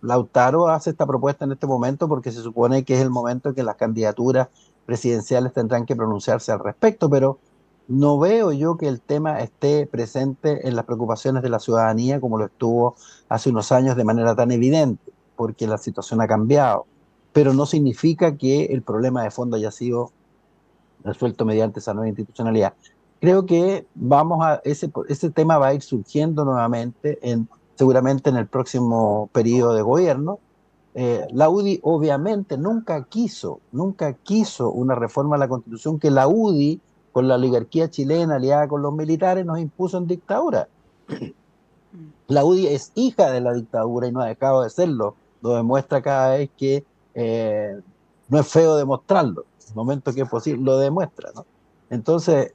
Lautaro hace esta propuesta en este momento porque se supone que es el momento en que las candidaturas presidenciales tendrán que pronunciarse al respecto, pero no veo yo que el tema esté presente en las preocupaciones de la ciudadanía como lo estuvo hace unos años de manera tan evidente, porque la situación ha cambiado, pero no significa que el problema de fondo haya sido resuelto mediante esa nueva institucionalidad. Creo que ese tema va a ir surgiendo nuevamente seguramente en el próximo periodo de gobierno. La UDI obviamente nunca quiso una reforma a la Constitución que la UDI, con la oligarquía chilena aliada con los militares, nos impuso en dictadura. La UDI es hija de la dictadura y no ha dejado de serlo. Lo demuestra cada vez que no es feo demostrarlo. En el momento que es posible, lo demuestra, ¿no? Entonces,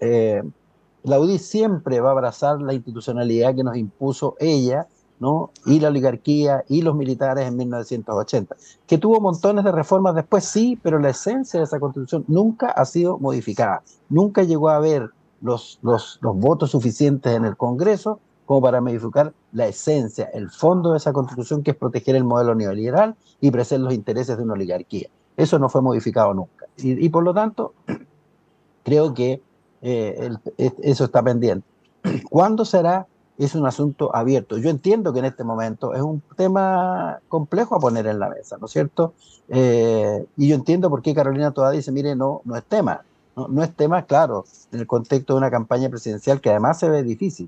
la UDI siempre va a abrazar la institucionalidad que nos impuso ella, ¿no?, y la oligarquía y los militares en 1980. Que tuvo montones de reformas después, sí, pero la esencia de esa constitución nunca ha sido modificada. Nunca llegó a haber los votos suficientes en el Congreso como para modificar la esencia, el fondo de esa constitución, que es proteger el modelo neoliberal y preservar los intereses de una oligarquía. Eso no fue modificado nunca. Y por lo tanto, creo que eso está pendiente. ¿Cuándo será? Es un asunto abierto. Yo entiendo que en este momento es un tema complejo a poner en la mesa, ¿no es cierto? Y yo entiendo por qué Carolina Toá dice, mire, no es tema. No es tema, claro, en el contexto de una campaña presidencial que además se ve difícil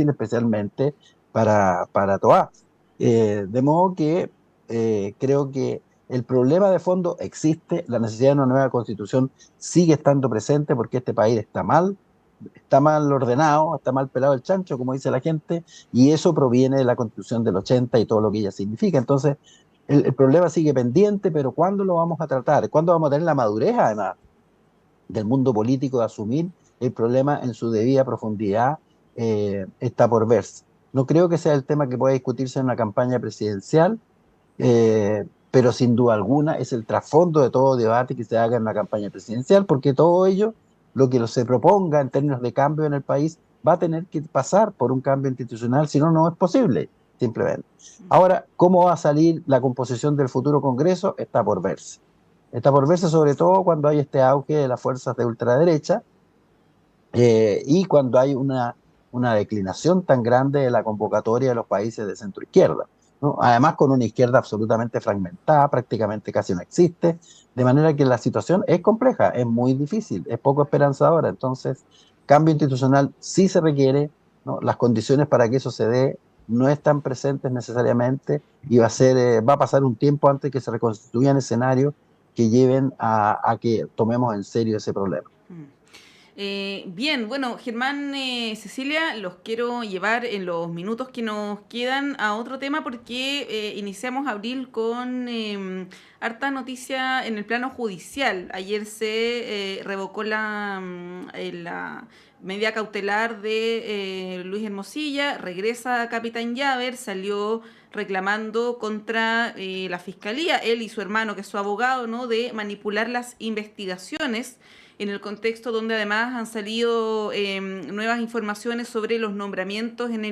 especialmente para Toá. De modo que creo que el problema de fondo existe, la necesidad de una nueva constitución sigue estando presente porque este país está mal ordenado, está mal pelado el chancho, como dice la gente, y eso proviene de la Constitución del 80 y todo lo que ella significa. Entonces, el problema sigue pendiente, pero ¿cuándo lo vamos a tratar? ¿Cuándo vamos a tener la madurez, además, del mundo político de asumir el problema en su debida profundidad? Está por verse. No creo que sea el tema que pueda discutirse en una campaña presidencial, pero sin duda alguna es el trasfondo de todo debate que se haga en una campaña presidencial, porque todo ello, lo que se proponga en términos de cambio en el país, va a tener que pasar por un cambio institucional, si no, no es posible, simplemente. Ahora, ¿cómo va a salir la composición del futuro Congreso? Está por verse. Está por verse sobre todo cuando hay este auge de las fuerzas de ultraderecha, y cuando hay una declinación tan grande de la convocatoria de los países de centro izquierda, ¿no? Además, con una izquierda absolutamente fragmentada, prácticamente casi no existe, de manera que la situación es compleja, es muy difícil, es poco esperanzadora. Entonces, cambio institucional sí se requiere, ¿no? Las condiciones para que eso se dé no están presentes necesariamente, y va a pasar un tiempo antes que se reconstituyan escenarios que lleven a que tomemos en serio ese problema. Bien, bueno, Germán, Cecilia, los quiero llevar en los minutos que nos quedan a otro tema porque iniciamos abril con harta noticia en el plano judicial. Ayer se revocó la medida cautelar de Luis Hermosilla, regresa a Capitán Llaver, salió reclamando contra la fiscalía, él y su hermano, que es su abogado, ¿no?, de manipular las investigaciones en el contexto donde además han salido nuevas informaciones sobre los nombramientos en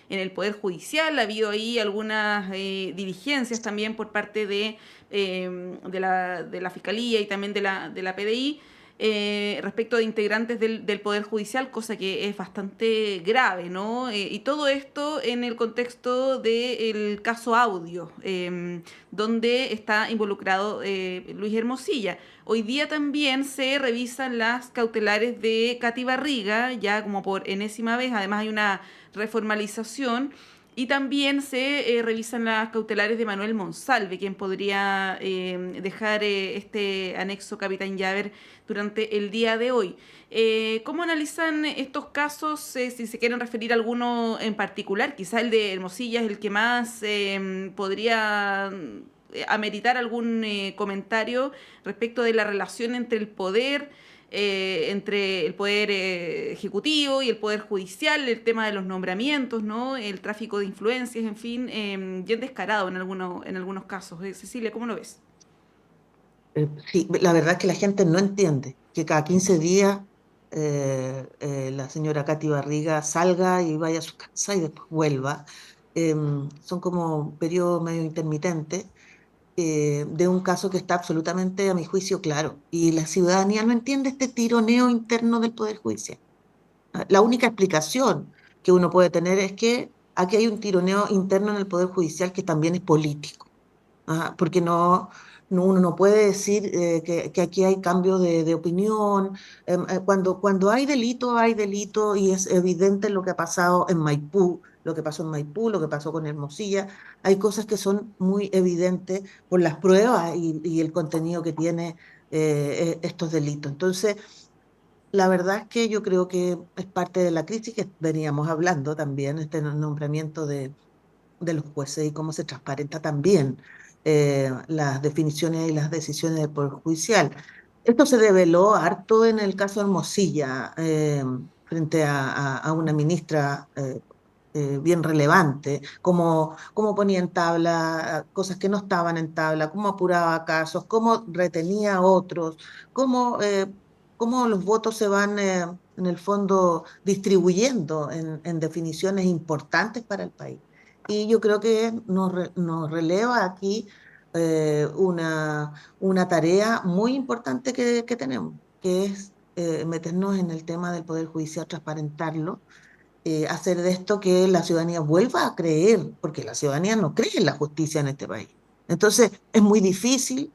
el Poder Judicial. Ha habido ahí algunas diligencias también por parte de la Fiscalía y también de la PDI respecto de integrantes del Poder Judicial, cosa que es bastante grave, ¿no? Y todo esto en el contexto del caso Audio, donde está involucrado Luis Hermosilla. Hoy día también se revisan las cautelares de Katy Barriga, ya como por enésima vez. Además hay una reformalización. Y también se revisan las cautelares de Manuel Monsalve, quien podría dejar este anexo Capitán Llaver durante el día de hoy. ¿Cómo analizan estos casos? Si se quieren referir a alguno en particular, quizá el de Hermosilla es el que más podría ameritar algún comentario respecto de la relación entre el poder ejecutivo y el poder judicial, el tema de los nombramientos, ¿no?, el tráfico de influencias, en fin, bien descarado en algunos casos. Cecilia, ¿cómo lo ves? Sí, la verdad es que la gente no entiende que cada 15 días la señora Katy Barriga salga y vaya a su casa y después vuelva. Son como periodos medio intermitentes de un caso que está absolutamente, a mi juicio, claro. Y la ciudadanía no entiende este tironeo interno del Poder Judicial. La única explicación que uno puede tener es que aquí hay un tironeo interno en el Poder Judicial que también es político. Porque uno no puede decir que aquí hay cambio de opinión. Cuando hay delito y es evidente lo que ha pasado en Maipú, lo que pasó en Maipú, lo que pasó con Hermosilla. Hay cosas que son muy evidentes por las pruebas y el contenido que tiene estos delitos. Entonces, la verdad es que yo creo que es parte de la crisis que veníamos hablando también, este nombramiento de los jueces y cómo se transparenta también las definiciones y las decisiones del Poder Judicial. Esto se reveló harto en el caso Hermosilla, frente a una ministra bien relevante, cómo ponía en tabla cosas que no estaban en tabla, cómo apuraba casos, cómo retenía a otros, cómo los votos se van, en el fondo, distribuyendo en definiciones importantes para el país. Y yo creo que nos releva aquí una tarea muy importante que tenemos, que es meternos en el tema del Poder Judicial, transparentarlo, hacer de esto que la ciudadanía vuelva a creer, porque la ciudadanía no cree en la justicia en este país. Entonces, es muy difícil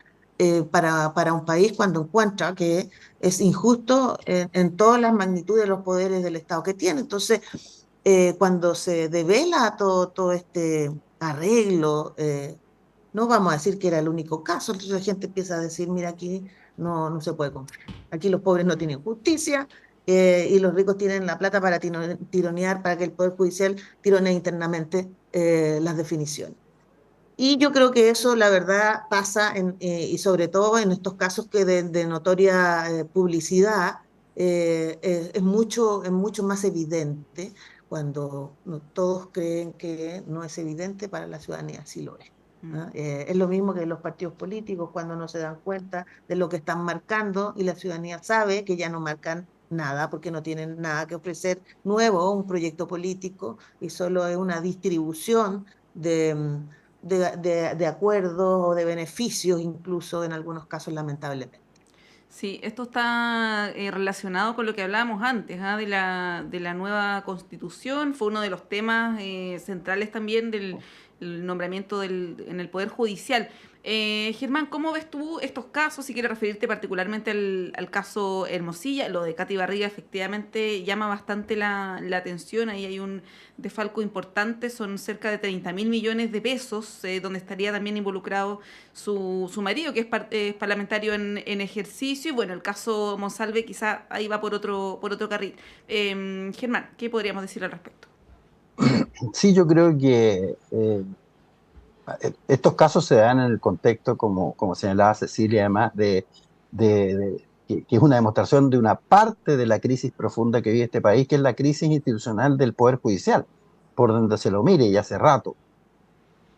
para un país cuando encuentra que es injusto en todas las magnitudes de los poderes del Estado que tiene. Entonces, cuando se devela todo este arreglo, no vamos a decir que era el único caso, entonces la gente empieza a decir, mira, aquí no se puede confiar. Aquí los pobres no tienen justicia y los ricos tienen la plata para tironear, para que el Poder Judicial tironee internamente las definiciones. Y yo creo que eso, la verdad, pasa, y sobre todo en estos casos que de notoria publicidad, es mucho más evidente cuando todos creen que no es evidente, para la ciudadanía sí lo es. Es lo mismo que los partidos políticos cuando no se dan cuenta de lo que están marcando y la ciudadanía sabe que ya no marcan nada porque no tienen nada que ofrecer nuevo, un proyecto político, y solo es una distribución de acuerdos o de beneficios, incluso en algunos casos, lamentablemente. Sí, esto está relacionado con lo que hablábamos antes, de la nueva constitución. Fue uno de los temas centrales también del el nombramiento en el Poder Judicial. Germán, ¿cómo ves tú estos casos? Si quieres referirte particularmente al caso Hermosilla, lo de Katy Barriga efectivamente llama bastante la atención. Ahí hay un desfalco importante, son cerca de 30.000 millones de pesos, donde estaría también involucrado su marido, que es parlamentario en ejercicio. Y bueno, el caso Monsalve quizá ahí va por otro carril. Germán, ¿qué podríamos decir al respecto? Sí, yo creo que estos casos se dan en el contexto, como señalaba Cecilia, además que es una demostración de una parte de la crisis profunda que vive este país, que es la crisis institucional del Poder Judicial, por donde se lo mire, y hace rato,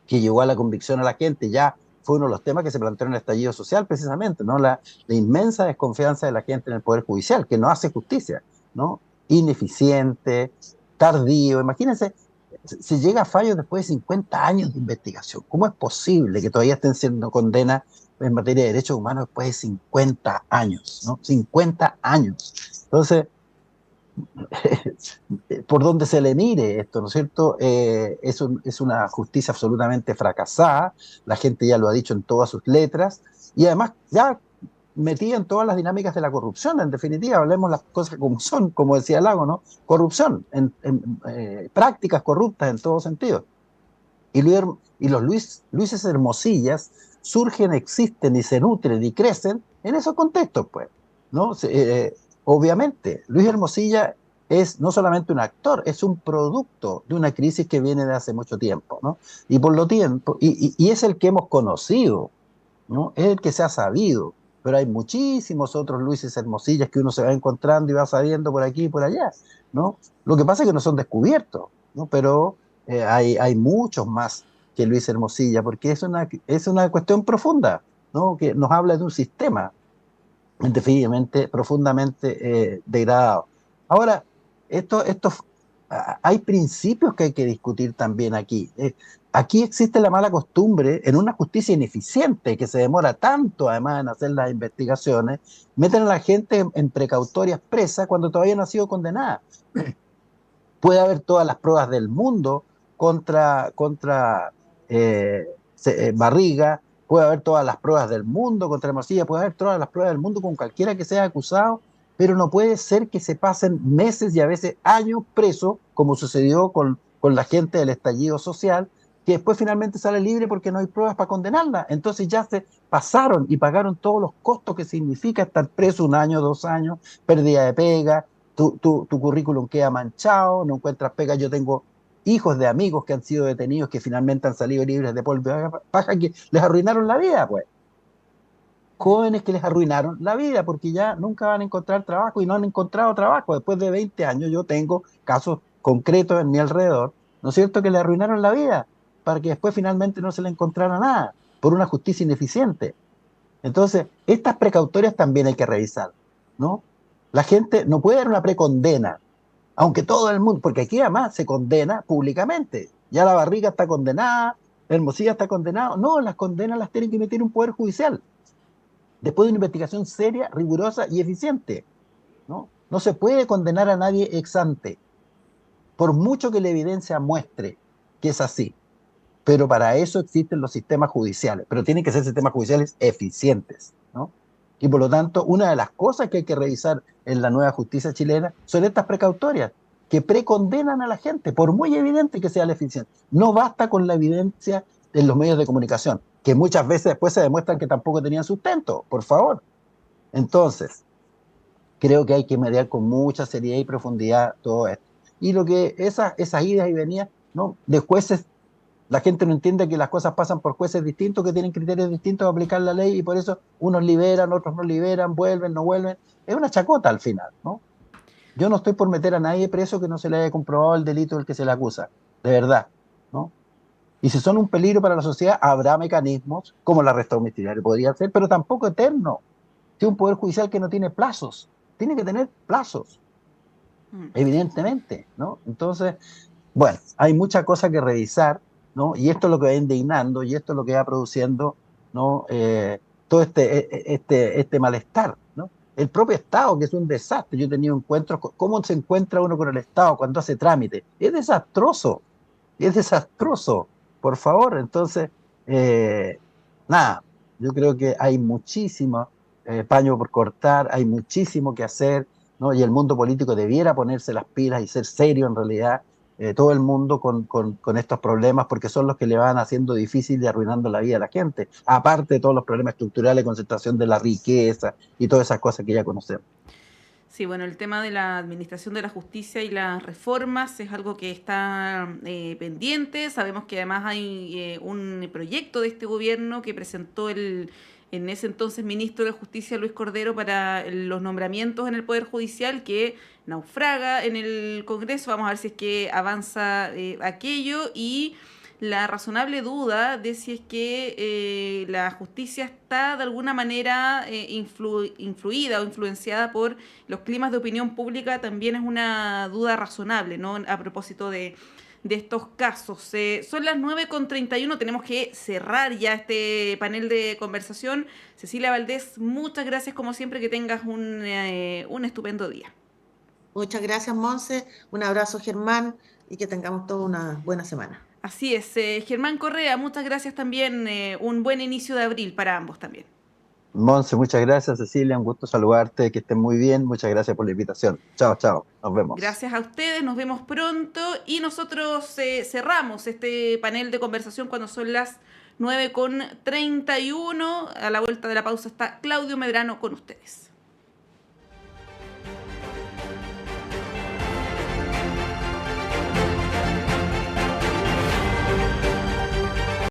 que llegó a la convicción a la gente. Ya fue uno de los temas que se planteó en el estallido social, precisamente, ¿no? La inmensa desconfianza de la gente en el Poder Judicial, que no hace justicia, ¿no? Ineficiente, tardío. Imagínense, se llega a fallos después de 50 años de investigación. ¿Cómo es posible que todavía estén siendo condenas en materia de derechos humanos después de 50 años, ¿no? 50 años. Entonces, por donde se le mire esto, ¿no es cierto? Es una justicia absolutamente fracasada, la gente ya lo ha dicho en todas sus letras, y además ya metida en todas las dinámicas de la corrupción. En definitiva, hablemos las cosas como son, como decía Lago, ¿no? Corrupción, prácticas corruptas en todo sentido. Y los Luises Hermosillas surgen, existen y se nutren y crecen en esos contextos, pues, ¿no? Obviamente, Luis Hermosilla es no solamente un actor, es un producto de una crisis que viene de hace mucho tiempo, ¿no? Y por lo tiempo, y es el que hemos conocido, ¿no? Es el que se ha sabido, pero hay muchísimos otros Luises Hermosillas que uno se va encontrando y va sabiendo por aquí y por allá, ¿no? Lo que pasa es que no son descubiertos, ¿no? Pero hay muchos más que Luis Hermosilla, porque es una cuestión profunda, ¿no? Que nos habla de un sistema definitivamente profundamente degradado. Ahora, hay principios que hay que discutir también aquí. Aquí existe la mala costumbre, en una justicia ineficiente que se demora tanto además en hacer las investigaciones, meten a la gente en precautorias presas cuando todavía no ha sido condenada. Puede haber todas las pruebas del mundo contra Barriga, puede haber todas las pruebas del mundo contra Hermosilla, puede haber todas las pruebas del mundo con cualquiera que sea acusado, pero no puede ser que se pasen meses y a veces años presos, como sucedió con la gente del estallido social, que después finalmente sale libre porque no hay pruebas para condenarla. Entonces ya se pasaron y pagaron todos los costos que significa estar preso 1 año, 2 años, pérdida de pega, tu currículum queda manchado, no encuentras pega. Yo tengo hijos de amigos que han sido detenidos, que finalmente han salido libres de polvo de paja, que les arruinaron la vida, pues. Jóvenes que les arruinaron la vida porque ya nunca van a encontrar trabajo y no han encontrado trabajo. Después de 20 años yo tengo casos concretos en mi alrededor, ¿no es cierto?, que le arruinaron la vida para que después finalmente no se le encontrara nada por una justicia ineficiente. Entonces, estas precautorias también hay que revisar, ¿no? La gente no puede dar una precondena, aunque todo el mundo, porque aquí además se condena públicamente. Ya la Barriga está condenada, Hermosilla está condenado. No, las condenas las tiene que emitir un poder judicial, después de una investigación seria, rigurosa y eficiente, ¿no? No se puede condenar a nadie ex ante, por mucho que la evidencia muestre que es así. Pero para eso existen los sistemas judiciales, pero tienen que ser sistemas judiciales eficientes, ¿no? Y por lo tanto, una de las cosas que hay que revisar en la nueva justicia chilena son estas precautorias, que precondenan a la gente, por muy evidente que sea la eficiencia. No basta con la evidencia en los medios de comunicación, que muchas veces después se demuestran que tampoco tenían sustento, por favor. Entonces, creo que hay que mediar con mucha seriedad y profundidad todo esto. Y lo que esas idas y venidas, ¿no?, de jueces, la gente no entiende que las cosas pasan por jueces distintos, que tienen criterios distintos para aplicar la ley, y por eso unos liberan, otros no liberan, vuelven, no vuelven. Es una chacota al final, ¿no? Yo no estoy por meter a nadie preso que no se le haya comprobado el delito del que se le acusa, de verdad, ¿no? Y si son un peligro para la sociedad, habrá mecanismos, como el arresto domiciliario podría ser, pero tampoco eterno. Tiene un poder judicial que no tiene plazos, tiene que tener plazos, evidentemente, ¿no? Entonces, bueno, hay muchas cosas que revisar, ¿no? Y esto es lo que va indignando, y esto es lo que va produciendo, ¿no? Todo este malestar, ¿no? El propio Estado, que es un desastre. Yo he tenido encuentros, ¿cómo se encuentra uno con el Estado cuando hace trámite? Es desastroso, por favor. Entonces, nada, yo creo que hay muchísimo paño por cortar, hay muchísimo que hacer, ¿no? Y el mundo político debiera ponerse las pilas y ser serio en realidad, todo el mundo con estos problemas, porque son los que le van haciendo difícil y arruinando la vida a la gente, aparte de todos los problemas estructurales, concentración de la riqueza y todas esas cosas que ya conocemos. Sí, bueno, el tema de la administración de la justicia y las reformas es algo que está pendiente. Sabemos que además hay un proyecto de este gobierno que presentó en ese entonces ministro de Justicia, Luis Cordero, para los nombramientos en el Poder Judicial, que naufraga en el Congreso. Vamos a ver si es que avanza aquello, y la razonable duda de si es que la justicia está de alguna manera influida o influenciada por los climas de opinión pública también es una duda razonable, ¿no? A propósito de estos casos. Son las 9:31, tenemos que cerrar ya este panel de conversación. Cecilia Valdés, muchas gracias como siempre, que tengas un estupendo día. Muchas gracias, Monse. Un abrazo, Germán, y que tengamos toda una buena semana. Así es. Germán Correa, muchas gracias también. Un buen inicio de abril para ambos también. Monse, muchas gracias. Cecilia, un gusto saludarte, que estén muy bien. Muchas gracias por la invitación. Chao, chao. Nos vemos. Gracias a ustedes, nos vemos pronto, y nosotros cerramos este panel de conversación cuando son las 9:31. A la vuelta de la pausa está Claudio Medrano con ustedes.